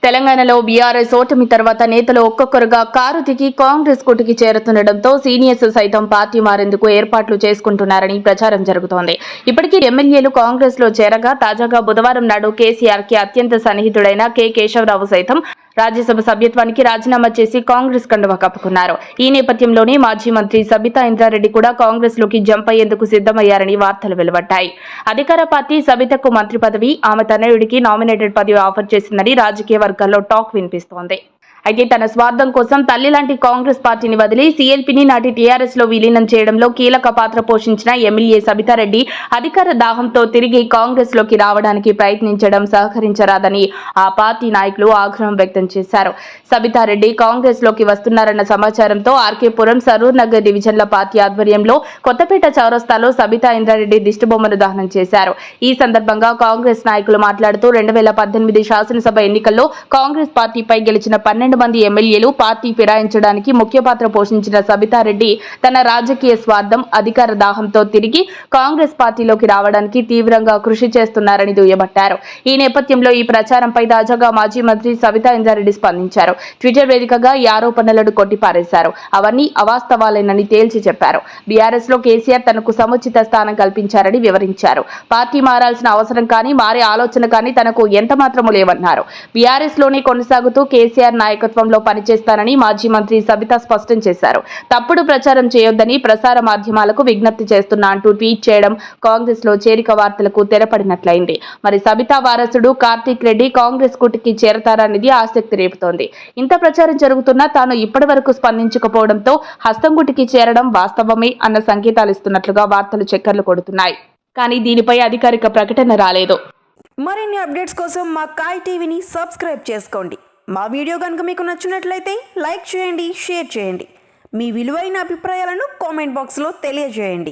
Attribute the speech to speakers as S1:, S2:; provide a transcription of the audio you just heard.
S1: తెలంగాణలో బీఆర్ఎస్ ఓటమి తర్వాత నేతలు ఒక్కొక్కరుగా కారు దిగి కాంగ్రెస్ కూటికి చేరుతుండటంతో సీనియర్స్ సైతం పార్టీ మారేందుకు ఏర్పాట్లు చేసుకుంటున్నారని ప్రచారం జరుగుతోంది. ఇప్పటికీ ఎమ్మెల్యేలు కాంగ్రెస్ లో చేరగా తాజాగా బుధవారం నాడు కేసీఆర్ కి అత్యంత సన్నిహితుడైన కె కేశవరావు సైతం రాజ్యసభ సభ్యత్వానికి రాజీనామా చేసి కాంగ్రెస్ కండువా కప్పుకున్నారు. ఈ నేపథ్యంలోనే మాజీ మంత్రి సబితా ఇంద్రారెడ్డి కూడా కాంగ్రెస్ లోకి జంప్ అయ్యేందుకు సిద్ధమయ్యారని వార్తలు వెలువడ్డాయి. అధికార పార్టీ సబితకు మంత్రి పదవి, ఆమె తనయుడికి నామినేటెడ్ పదవి ఆఫర్ చేసిందని రాజకీయ వర్గాల్లో టాక్ వినిపిస్తోంది. అయితే తన స్వార్థం కోసం తల్లి లాంటి కాంగ్రెస్ పార్టీని వదిలి సీఎల్పీని నాటి టీఆర్ఎస్ లో విలీనం చేయడంలో కీలక పాత్ర పోషించిన ఎమ్మెల్యే సబితారెడ్డి అధికార దాహంతో తిరిగి కాంగ్రెస్ లోకి రావడానికి ప్రయత్నించడం సహకరించరాదని ఆ పార్టీ నాయకులు ఆగ్రహం వ్యక్తం చేశారు. సబితారెడ్డి కాంగ్రెస్ లోకి వస్తున్నారన్న సమాచారంతో ఆర్కేపురం, సరూర్ నగర్ డివిజన్ల పార్టీ ఆధ్వర్యంలో కొత్తపేట చౌరస్తాలో సబితా ఇంద్రారెడ్డి దిష్టిబొమ్మను దహనం చేశారు. ఈ సందర్భంగా కాంగ్రెస్ నాయకులు మాట్లాడుతూ 2018 శాసనసభ ఎన్నికల్లో కాంగ్రెస్ పార్టీపై గెలిచిన 12 మంది ఎమ్మెల్యేలు పార్టీ ఫిరాయించడానికి ముఖ్య పాత్ర పోషించిన సబితారెడ్డి తన రాజకీయ స్వార్థం, అధికార దాహంతో తిరిగి కాంగ్రెస్ పార్టీలోకి రావడానికి తీవ్రంగా కృషి చేస్తున్నారని దుయ్యబట్టారు. ఈ నేపథ్యంలో ఈ ప్రచారంపై తాజాగా మాజీ మంత్రి సబితా ఇంద్రారెడ్డి స్పందించారు. ట్విట్టర్ వేదికగా ఈ ఆరోపణలను కొట్టిపారేశారు. అవన్నీ అవాస్తవాలేనని తేల్చి చెప్పారు. బీఆర్ఎస్ లో కేసీఆర్ తనకు సముచిత స్థానం కల్పించారని వివరించారు. పార్టీ మారాల్సిన అవసరం కానీ, మారే ఆలోచన కానీ తనకు ఎంత మాత్రమూ లేవన్నారు. బీఆర్ఎస్ లోనే కొనసాగుతూ కేసీఆర్ నాయకత్వంలో పనిచేస్తానని మాజీ మంత్రి సబితా స్పష్టం చేశారు. తప్పుడు ప్రచారం చేయొద్దని ప్రసార మాధ్యమాలకు విజ్ఞప్తి చేస్తున్నా అంటూ ట్వీట్ చేయడం కాంగ్రెస్ లో చేరిక వార్తలకు తెరపడినట్లయింది. మరి సబితా వారసుడు కార్తీక్ రెడ్డి కాంగ్రెస్ కూటికి చేరతారనేది ఆసక్తి రేపుతోంది. ఇంత ప్రచారం జరుగుతున్నా తాను ఇప్పటి వరకు స్పందించకపోవడంతో హస్తంగుటికి చేరడం వాస్తవమే అన్న సంకేతాలు ఇస్తున్నట్లుగా వార్తలు చక్కర్లు కొడుతున్నాయి. కానీ దీనిపై అధికారిక ప్రకటన రాలేదు.
S2: మరిన్ని అప్డేట్స్ కోసం మా కాయ్ టీవీని సబ్స్క్రైబ్ చేసుకోండి. మా వీడియో కనుక మీకు నచ్చినట్లయితే లైక్ చేయండి, షేర్ చేయండి. మీ విలువైన అభిప్రాయాలను కామెంట్ బాక్స్లో తెలియజేయండి.